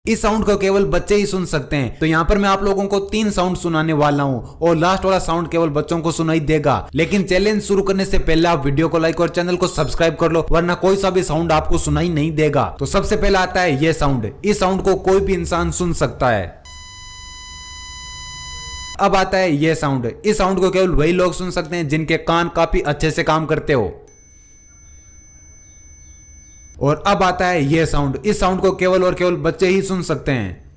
इस साउंड को केवल बच्चे ही सुन सकते हैं। तो यहाँ पर मैं आप लोगों को 3 साउंड सुनाने वाला हूँ और लास्ट वाला साउंड केवल बच्चों को सुनाई देगा। लेकिन चैलेंज शुरू करने से पहले आप वीडियो को लाइक और चैनल को सब्सक्राइब कर लो, वरना कोई सा भी साउंड आपको सुनाई नहीं देगा। तो सबसे पहला आता है ये साउंड। इस साउंड को कोई भी इंसान सुन सकता है। अब आता है ये साउंड। इस साउंड को केवल वही लोग सुन सकते हैं जिनके कान काफी अच्छे से काम करते हो। और अब आता है ये साउंड। इस साउंड को केवल और केवल बच्चे ही सुन सकते हैं।